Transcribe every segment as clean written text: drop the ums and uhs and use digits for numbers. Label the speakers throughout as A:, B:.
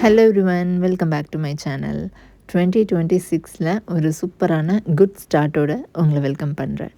A: Hello everyone, welcome back to my channel. 2026ல் ஒரு சூப்பரான குட் ஸ்டார்ட்டோட உங்களை வெல்கம் பண்ணுறேன்.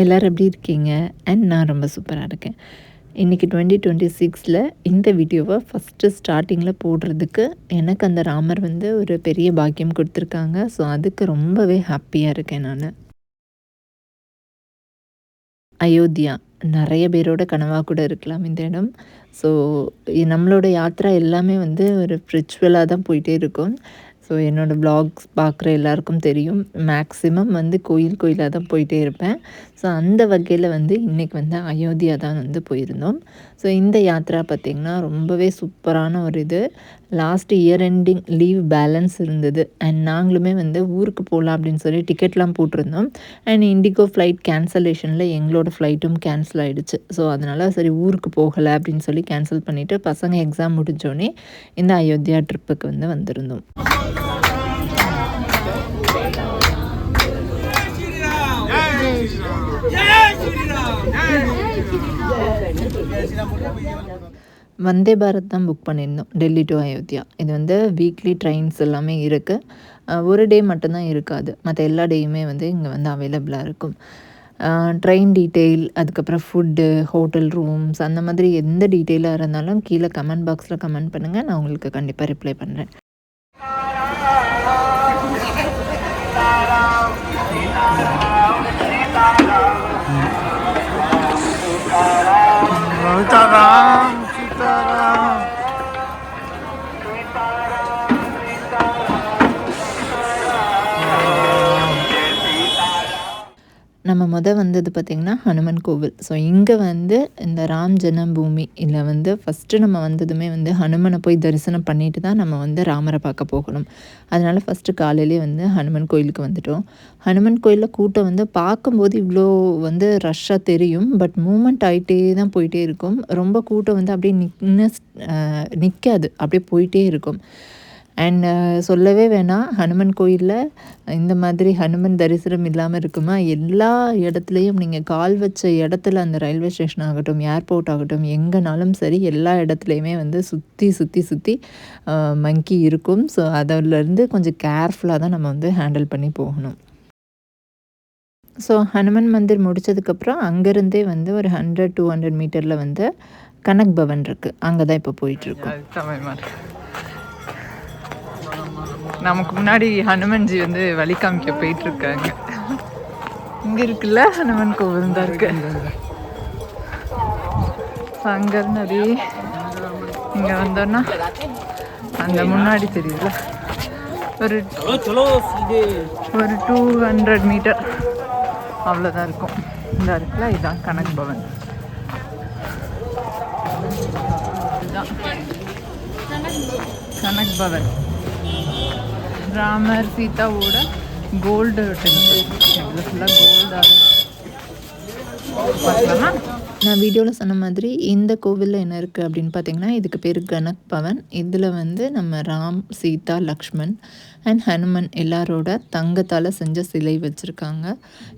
A: எல்லோரும் எப்படி இருக்கீங்க? அண்ட் நான் ரொம்ப சூப்பராக இருக்கேன். இன்றைக்கி 2026ல் இந்த வீடியோவை ஃபஸ்ட்டு ஸ்டார்டிங்கில் போடுறதுக்கு எனக்கு அந்த ராமர் ஒரு பெரிய பாக்கியம் கொடுத்துருக்காங்க. ஸோ அதுக்கு ரொம்பவே ஹாப்பியாக இருக்கேன் நான். அயோத்தியா நிறைய பேரோட கனவாக கூட இருக்கலாம் இந்த இடம். ஸோ நம்மளோட யாத்திரா எல்லாமே ஒரு ஸ்பிரிச்சுவலாக தான் போயிட்டே இருக்கும். ஸோ என்னோடய வ்ளாக்ஸ் பார்க்குற எல்லாருக்கும் தெரியும், மேக்ஸிமம் கோயிலாக தான் போயிட்டே இருப்பேன். ஸோ அந்த வகையில் இன்றைக்கி அயோத்தியா தான் போயிருந்தோம். ஸோ இந்த யாத்திரா பார்த்திங்கன்னா ரொம்பவே சூப்பரான ஒரு இது. Last year ending leave balance இருந்தது. அண்ட் நாங்களுமே ஊருக்கு போகலாம் அப்படின்னு சொல்லி டிக்கெட்லாம் போட்டிருந்தோம். அண்ட் இண்டிகோ ஃப்ளைட் கேன்சலேஷனில் எங்களோட ஃப்ளைட்டும் கேன்சல் ஆகிடுச்சு. ஸோ அதனால் சரி ஊருக்கு போகலை அப்படின்னு சொல்லி கேன்சல் பண்ணிவிட்டு பசங்க எக்ஸாம் முடிஞ்சோடனே இந்த அயோத்தியா ட்ரிப்புக்கு வந்திருந்தோம். வந்தே பாரத் தான் புக் பண்ணியிருந்தோம், டெல்லி டு அயோத்தியா. இது வீக்லி ட்ரெயின்ஸ் எல்லாமே இருக்குது. ஒரு டே மட்டும்தான் இருக்காது, மற்ற எல்லா டேயுமே இங்கே அவைலபிளாக இருக்கும். ட்ரெயின் டீட்டெயில், அதுக்கப்புறம் ஃபுட்டு, ஹோட்டல் ரூம்ஸ், அந்த மாதிரி எந்த டீட்டெயிலாக இருந்தாலும் கீழே கமெண்ட் பாக்ஸில் கமெண்ட் பண்ணுங்கள், நான் உங்களுக்கு கண்டிப்பாக ரிப்ளை பண்ணுறேன். நம்ம வந்தது பார்த்திங்கன்னா ஹனுமன் கோவில். ஸோ இங்கே இந்த ராம் ஜென்மபூமி இல்லை ஃபஸ்ட்டு நம்ம வந்ததுமே ஹனுமனை போய் தரிசனம் பண்ணிட்டு தான் நம்ம ராமரை பார்க்க போகணும். அதனால் ஃபஸ்ட்டு காலையிலே ஹனுமன் கோயிலுக்கு வந்துட்டோம். ஹனுமன் கோயிலில் கூட்டம் பார்க்கும்போது இவ்வளோ ரஷ்ஷாக தெரியும், பட் மூமெண்ட் ஆகிட்டே தான் போயிட்டே இருக்கும். ரொம்ப கூட்டம் அப்படியே நிற்காது, அப்படியே போயிட்டே இருக்கும். அண்ட் சொல்லவே வேணாம், ஹனுமன் கோயிலில் இந்த மாதிரி ஹனுமன் தரிசனம் இல்லாமல் இருக்குமா? எல்லா இடத்துலையும் நீங்கள் கால் வச்ச இடத்துல, அந்த ரயில்வே ஸ்டேஷன் ஆகட்டும், ஏர்போர்ட் ஆகட்டும், எங்கேனாலும் சரி எல்லா இடத்துலையுமே சுற்றி மங்கி இருக்கும். ஸோ அதிலேருந்து கொஞ்சம் கேர்ஃபுல்லாக தான் நம்ம ஹேண்டில் பண்ணி போகணும். ஸோ ஹனுமன் மந்திர் முடித்ததுக்கப்புறம் அங்கேருந்தே ஒரு 100-200 மீட்டரில் கனக் பவன் இருக்குது. அங்கே தான் இப்போ போயிட்டுருக்கோம். நமக்கு முன்னாடி ஹனுமன்ஜி வழி காமிக்க போயிட்டுருக்காங்க. இங்கே இருக்குல்ல ஹனுமன் கோவில் தான் இருக்கு. அங்கேருந்து அப்படியே இங்கே வந்தோன்னா அந்த முன்னாடி தெரியுதுல ஒரு 200 மீட்டர் அவ்வளோதான் இருக்கும். இந்த இருக்குல்ல, இதுதான் கனக் பவன். இதுதான் கனக் பவன், ராமர் சீதாவோட கோல்டு டெம்பிள். இதில் ஃபுல்லாக கோல்டாக பார்க்கலாமா? நான் வீடியோவில் சொன்ன மாதிரி இந்த கோவிலில் என்ன இருக்குது அப்படின்னு பார்த்தீங்கன்னா, இதுக்கு பேர் கனக் பவன். இதில் நம்ம ராம், சீதா, லக்ஷ்மண் அண்ட் ஹனுமன் எல்லாரோட தங்கத்தால் செஞ்ச சிலை வச்சுருக்காங்க.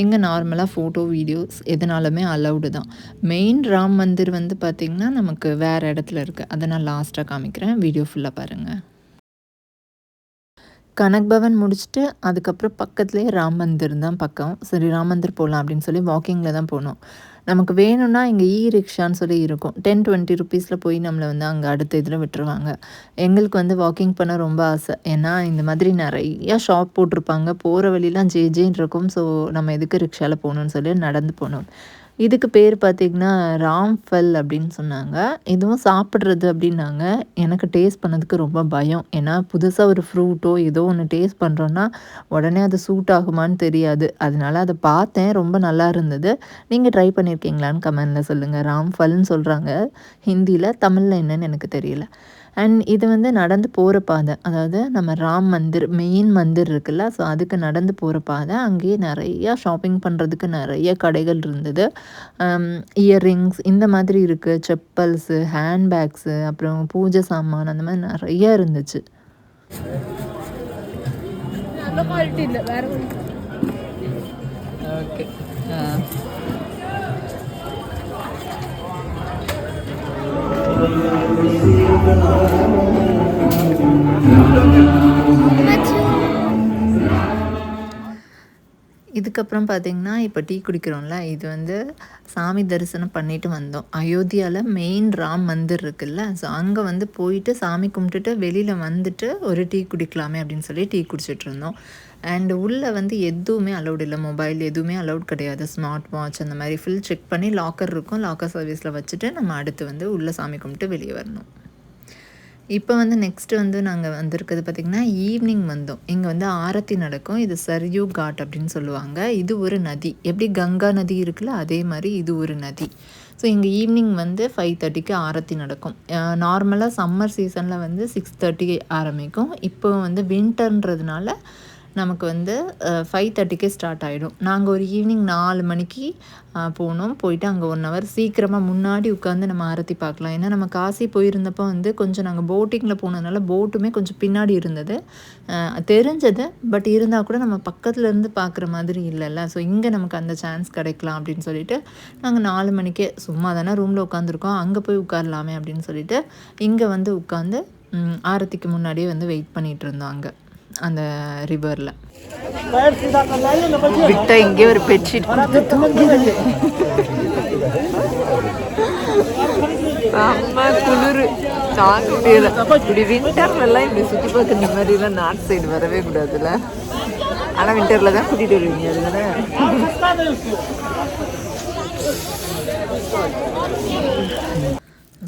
A: இங்கே நார்மலாக ஃபோட்டோ, வீடியோஸ் எதுனாலுமே அலௌடு தான். மெயின் ராம் மந்திர் பார்த்திங்கன்னா நமக்கு வேறு இடத்துல இருக்குது. அதை நான் லாஸ்ட்டாக காமிக்கிறேன், வீடியோ ஃபுல்லாக பாருங்கள். கனக் பவன் முடிச்சுட்டு அதுக்கப்புறம் பக்கத்துலேயே ராம் மந்திர் தான் பக்கம். சரி ராம் மந்திர் போகலாம் அப்படின்னு சொல்லி வாக்கிங்கில் தான் போனோம். நமக்கு வேணும்னா இங்கே ரிக்ஷான்னு சொல்லி இருக்கும். 10-20 ருபீஸில் போய் நம்மளை அங்கே அடுத்த இதில் விட்டுருவாங்க. எங்களுக்கு வாக்கிங் பண்ண ரொம்ப ஆசை. ஏன்னா இந்த மாதிரி நிறையா ஷாப் போட்டிருப்பாங்க, போகிற வழியெலாம் ஜேன்னு இருக்கும். ஸோ நம்ம எதுக்கு ரிக்ஷாவில் போகணுன்னு சொல்லி நடந்து போனோம். இதுக்கு பேர் பார்த்திங்கன்னா ராம்ஃபல் அப்படின்னு சொன்னாங்க. இதுவும் சாப்பிட்றது அப்படின்னாங்க. எனக்கு டேஸ்ட் பண்ணதுக்கு ரொம்ப பயம். ஏன்னா புதுசாக ஒரு ஃப்ரூட்டோ ஏதோ ஒன்று டேஸ்ட் பண்ணுறோன்னா உடனே அது சூட் ஆகுமான்னு தெரியாது. அதனால அதை பார்த்தேன், ரொம்ப நல்லா இருந்தது. நீங்கள் ட்ரை பண்ணியிருக்கீங்களான்னு கமெண்டில் சொல்லுங்கள். ராம்ஃபல்னு சொல்கிறாங்க ஹிந்தியில், தமிழில் என்னன்னு எனக்கு தெரியல. அண்ட் இது நடந்து போகிற பாதை, அதாவது நம்ம ராம் மந்திர் மெயின் மந்திர் இருக்குல்ல, ஸோ அதுக்கு நடந்து போகிற பாதை. அங்கேயே நிறையா ஷாப்பிங் பண்ணுறதுக்கு நிறைய கடைகள் இருந்தது. இயர்ரிங்ஸ் இந்த மாதிரி இருக்குது, செப்பல்ஸு, ஹேண்ட்பேக்ஸு, அப்புறம் பூஜை சாமான், அந்த மாதிரி நிறையா இருந்துச்சு. ஓகே, இதுக்கப்புறம் பார்த்திங்கன்னா, இப்போ டீ குடிக்கிறோம்ல, இது வந்து சாமி தரிசனம் பண்ணிட்டு வந்தோம். அயோத்தியால மெயின் ராம் மந்திர் இருக்குல்ல, ஸோ அங்கே வந்து போயிட்டு சாமி கும்பிட்டுட்டு வெளியில் வந்துட்டு ஒரு டீ குடிக்கலாமே அப்படின்னு சொல்லி டீ குடிச்சிட்ருந்தோம். அண்ட் உள்ளே வந்து எதுவுமே அலௌட் இல்லை, மொபைல் எதுவுமே அலௌட் கிடையாது. ஸ்மார்ட் வாட்ச் அந்த மாதிரி ஃபுல் செக் பண்ணி லாக்கர் இருக்கும், லாக்கர் சர்வீஸில் வச்சுட்டு நம்ம அடுத்து வந்து உள்ளே சாமி கும்பிட்டு வெளியே வரணும். இப்போ வந்து நெக்ஸ்ட்டு வந்து நாங்கள் வந்திருக்கிறது பார்த்திங்கன்னா, ஈவினிங் வந்தோம். இங்கே வந்து ஆரத்தி நடக்கும். இது சர்யூ காட் அப்படின்னு சொல்லுவாங்க. இது ஒரு நதி, எப்படி கங்கா நதி இருக்குல்ல அதே மாதிரி இது ஒரு நதி. ஸோ இங்கே ஈவினிங் வந்து 5:30க்கு ஆரத்தி நடக்கும். நார்மலாக சம்மர் சீசனில் வந்து 6:30 ஆரம்பிக்கும். இப்போ வந்து வின்டர்ன்றதுனால நமக்கு வந்து 5:30க்கே ஸ்டார்ட் ஆகிடும். நாங்கள் ஒரு ஈவினிங் 4 மணிக்கு போனோம். போயிட்டு அங்கே 1 ஹவர் சீக்கிரமாக முன்னாடி உட்காந்து நம்ம ஆரத்தி பார்க்கலாம். ஏன்னா நம்ம காசி போயிருந்தப்போ வந்து கொஞ்சம் நாங்கள் போட்டிங்கில் போனதுனால போட்டுமே கொஞ்சம் பின்னாடி இருந்தது, தெரிஞ்சது. பட் இருந்தால் கூட நம்ம பக்கத்தில் இருந்து பார்க்குற மாதிரி இல்லைல்ல. ஸோ இங்கே நமக்கு அந்த சான்ஸ் கிடைக்கலாம் அப்படின்னு சொல்லிட்டு நாங்கள் 4 மணிக்கே சும்மா தானே ரூமில் உட்காந்துருக்கோம், அங்கே போய் உட்காரலாமே அப்படின்னு சொல்லிட்டு இங்கே வந்து உட்காந்து ஆரத்திக்கு முன்னாடியே வந்து வெயிட் பண்ணிகிட்டு இருந்தோம். அங்கே அந்த ரிவரில் விட்ட இங்கே ஒரு பெட்ஷீட் கொடுத்து தூங்கிடுது. செம்ம குளிர் தாங்க முடியல. இப்படி வின்டர்லாம் இப்படி சுற்றி பார்க்க இந்த மாதிரிலாம் நார்த் சைடு வரவே கூடாதுல்ல. ஆனால் வின்டரில் தான் கூட்டிகிட்டு வருவீங்க அதுதானே.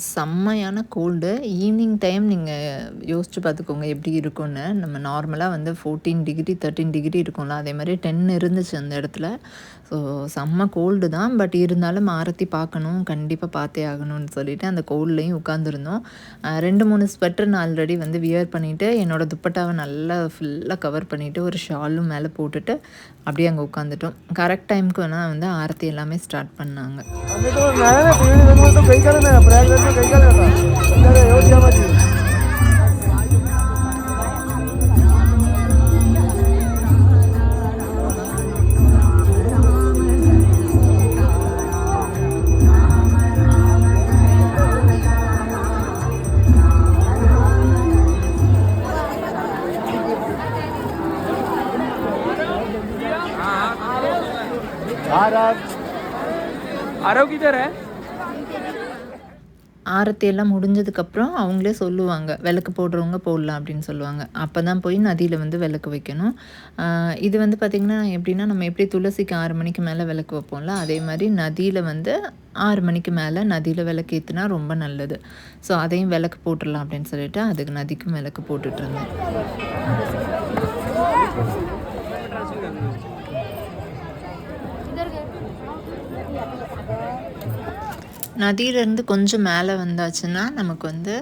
A: செம்மையான கோல்டு. ஈவினிங் டைம் நீங்கள் யோசிச்சு பார்த்துக்கோங்க எப்படி இருக்கும்னு. நம்ம நார்மலாக வந்து 14 டிகிரி 13 டிகிரி இருக்கும்ல, அதே மாதிரி 10 இருந்துச்சு அந்த இடத்துல. ஸோ செம்ம கோல்டு தான். பட் இருந்தாலும் ஆரத்தி பார்க்கணும், கண்டிப்பாக பார்த்தே ஆகணும்னு சொல்லிட்டு அந்த கோல்ட்லேயும் உட்காந்துருந்தோம். 2-3 ஸ்வெட்டர் நான் ஆல்ரெடி வந்து வியர் பண்ணிவிட்டு என்னோடய துப்பட்டாவை நல்லா ஃபுல்லாக கவர் பண்ணிவிட்டு ஒரு ஷாலும் மேலே போட்டுட்டு அப்படியே அங்கே உட்காந்துட்டோம். கரெக்ட் டைமுக்கு வேணால் வந்து ஆரத்தி எல்லாமே ஸ்டார்ட் பண்ணாங்க. ஆரத்தி எல்லாம் முடிஞ்சதுக்கப்புறம் அவங்களே சொல்லுவாங்க, விளக்கு போடுறவங்க போடலாம் அப்படின்னு சொல்லுவாங்க. அப்போ தான் போய் நதியில் வந்து விளக்கு வைக்கணும். இது வந்து பார்த்திங்கன்னா எப்படின்னா, நம்ம எப்படி துளசிக்கு 6 மணிக்கு மேலே விளக்கு வைப்போம்ல, அதே மாதிரி நதியில் வந்து 6 மணிக்கு மேலே நதியில் விளக்கு ஏற்றினா ரொம்ப நல்லது. ஸோ அதையும் விளக்கு போட்டுடலாம் அப்படின்னு சொல்லிட்டு அதுக்கு நதிக்கும் விளக்கு போட்டுட்ருந்தேன். நதியிலேருந்து கொஞ்சம் மேலே வந்தாச்சுன்னா நமக்கு வந்து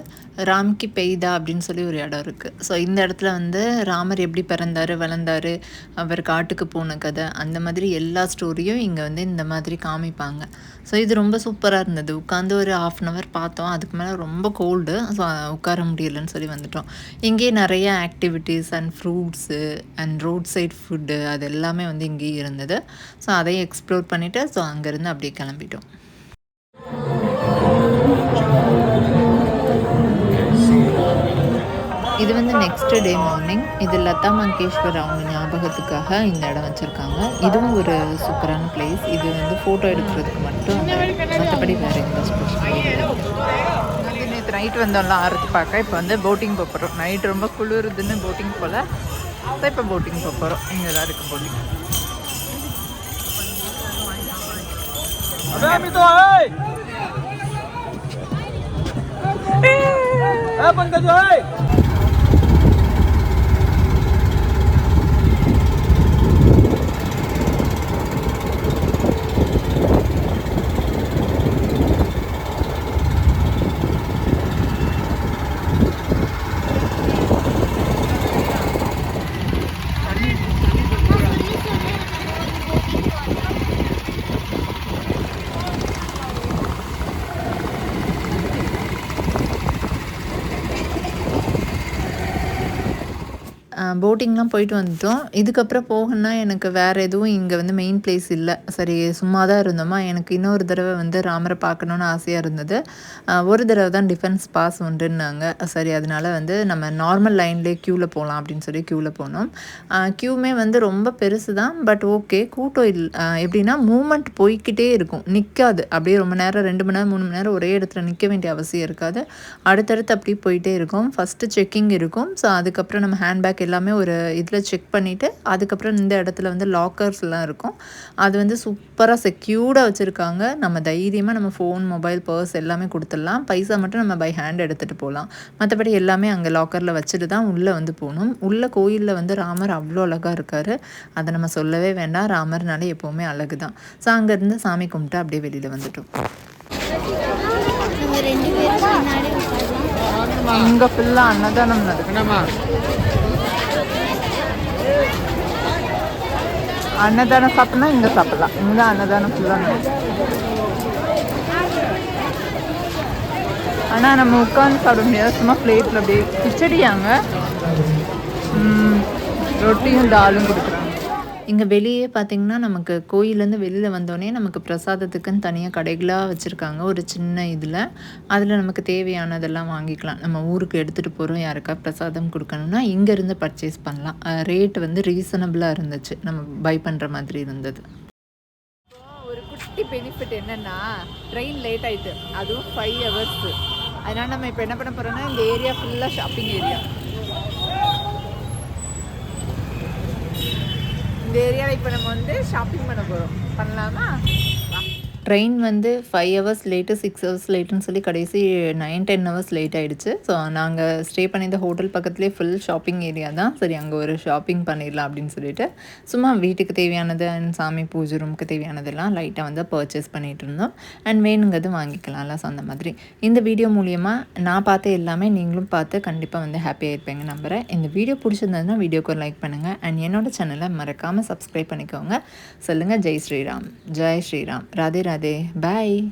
A: ராம்கி பெய்தா அப்படின்னு சொல்லி ஒரு இடம் இருக்குது. ஸோ இந்த இடத்துல வந்து ராமர் எப்படி பிறந்தார் வளர்ந்தார், அவர் காட்டுக்கு போன கதை, அந்த மாதிரி எல்லா ஸ்டோரியும் இங்கே வந்து இந்த மாதிரி காமிப்பாங்க. ஸோ இது ரொம்ப சூப்பராக இருந்தது. உட்காந்து ஒரு 1/2 hour பார்த்தோம். அதுக்கு மேலே ரொம்ப கோல்டு, ஸோ உட்கார முடியலன்னு சொல்லி வந்துட்டோம். இங்கேயே நிறைய activities and fruits and road side food அது எல்லாமே வந்து இங்கேயே இருந்தது. ஸோ அதையும் எக்ஸ்ப்ளோர் பண்ணிவிட்டு ஸோ அங்கேருந்து அப்படியே கிளம்பிட்டோம். இது வந்து நெக்ஸ்ட் டே மார்னிங். இது லதா மங்கேஷ்வர் அவங்க ஞாபகத்துக்காக இந்த இடம் வச்சுருக்காங்க. இதுவும் ஒரு சூப்பரான பிளேஸ். இது வந்து ஃபோட்டோ எடுக்கிறதுக்கு மட்டும், மற்றபடி வேறு எந்த ஸ்பெஷல். நேற்று நைட் வந்தோம்ல ஆரத்தி பார்க்க. இப்போ வந்து போட்டிங் போகிறோம். நைட் ரொம்ப குளிருதுன்னு போட்டிங் போல். ஸோ இப்போ போட்டிங் போகிறோம். இங்கே தான் இருக்குது போட்டிங். போட்டிங்லாம் போயிட்டு வந்துட்டோம். இதுக்கப்புறம் போகணுன்னா எனக்கு வேறு எதுவும் இங்கே வந்து மெயின் பிளேஸ் இல்ல. சரி சும்மா தான் இருந்தோமா, எனக்கு இன்னொரு தடவை வந்து ராமரை பார்க்கணுன்னு ஆசையாக இருந்தது. ஒரு தடவை தான் டிஃபென்ஸ் பாஸ் உண்டுன்னாங்க. சரி அதனால வந்து நம்ம நார்மல் லைன்லேயே க்யூவில் போகலாம் அப்படின்னு சொல்லி க்யூவில் போனோம். க்யூவுமே வந்து ரொம்ப பெருசு தான். பட் ஓகே கூட்டம் எப்படின்னா மூமெண்ட் போய்க்கிட்டே இருக்கும், நிற்காது. அப்படியே ரொம்ப நேரம் 2 மணி நேரம் 3 மணி நேரம் ஒரே இடத்துல நிற்க வேண்டிய அவசியம் இருக்காது. அடுத்தடுத்து அப்படியே போயிட்டே இருக்கும். ஃபஸ்ட்டு செக்கிங் இருக்கும். ஸோ அதுக்கப்புறம் நம்ம ஹேண்ட்பேக் எல்லாமே ஒரு இதில் செக் பண்ணிவிட்டு அதுக்கப்புறம் இந்த இடத்துல வந்து லாக்கர்ஸ்லாம் இருக்கும். அது வந்து சூப்பராக செக்யூர்டாக வச்சுருக்காங்க. நம்ம தைரியமாக நம்ம ஃபோன், மொபைல், பர்ஸ் எல்லாமே கொடுத்துடலாம். பைசா மட்டும் நம்ம பை ஹேண்ட் எடுத்துகிட்டு போகலாம். மற்றபடி எல்லாமே அங்கே லாக்கரில் வச்சுட்டு தான் உள்ளே வந்து போகணும். உள்ளே கோயிலில் வந்து ராமர் அவ்வளோ அழகாக இருக்கார். அதை நம்ம சொல்லவே வேண்டாம். ராமர்னாலே எப்போவுமே அழகு தான். ஸோ அங்கேருந்து சாமி கும்பிட்டு அப்படியே வெளியில் வந்துட்டோம். அங்கே ஃபுல்லாக அன்னதானம் நடக்குமா? அன்னதானம் சாப்பிட்னா இங்கே சாப்பிட்லாம். இங்கே அன்னதானம் ஃபுல்லாக நடக்கும். ஆனால் நம்ம உட்காந்து சாப்பிட முடியாது. சும்மா பிளேட்டில் அப்படியே கிச்சடியாங்க, ரொட்டியும் தாலும் கொடுக்குறாங்க. இங்கே வெளியே பார்த்திங்கன்னா நமக்கு கோயிலேருந்து வெளியில் வந்தோடனே நமக்கு பிரசாதத்துக்குன்னு தனியாக கடைகளாக வச்சுருக்காங்க. ஒரு சின்ன இதில் அதில் நமக்கு தேவையானதெல்லாம் வாங்கிக்கலாம். நம்ம ஊருக்கு எடுத்துகிட்டு போகிறோம், யாருக்கா பிரசாதம் கொடுக்கணும்னா இங்கேருந்து பர்ச்சேஸ் பண்ணலாம். ரேட் வந்து ரீசனபிளாக இருந்துச்சு, நம்ம பை பண்ணுற மாதிரி இருந்தது. ஒரு குட்டி பெனிஃபிட் என்னென்னா ட்ரெயின் லேட் ஆகிட்டு, அதுவும் 5 hours. அதனால் நம்ம இப்போ என்ன பண்ண போகிறோம்னா இந்த ஏரியா ஃபுல்லாக ஷாப்பிங் ஏரியா. இந்த ஏரியாவில் இப்போ நம்ம வந்து ஷாப்பிங் பண்ண போகிறோம். பண்ணலாமா? ட்ரெயின் வந்து 5 hours லேட்டு, 6 hours லேட்டுன்னு சொல்லி கடைசி 9-10 hours லேட் ஆகிடுச்சு. ஸோ நாங்கள் ஸ்டே பண்ணியிருந்த ஹோட்டல் பக்கத்துலேயே ஃபுல் ஷாப்பிங் ஏரியா தான். சரி அங்கே ஒரு ஷாப்பிங் பண்ணிடலாம் அப்படின்னு சொல்லிட்டு சும்மா வீட்டுக்கு தேவையானது அண்ட் சாமி பூஜை ரூமுக்கு தேவையானதெல்லாம் லைட்டாக வந்து பர்ச்சேஸ் பண்ணிகிட்டு இருந்தோம். அண்ட் வேணுங்கிறது வாங்கிக்கலாம்ல. ஸோ அந்த மாதிரி இந்த வீடியோ மூலியமாக நான் பார்த்த எல்லாமே நீங்களும் பார்த்து கண்டிப்பாக வந்து ஹாப்பியாக இருப்பீங்க நம்புகிறேன். இந்த வீடியோ பிடிச்சிருந்ததுன்னா வீடியோக்கு ஒரு லைக் பண்ணுங்கள். அண்ட் என்னோட சேனலை மறக்காமல் சப்ஸ்கிரைப் பண்ணிக்கோங்க. சொல்லுங்கள் ஜெய் ஸ்ரீராம், ஜெய் ஸ்ரீராம், ராதே ராதே. Bye.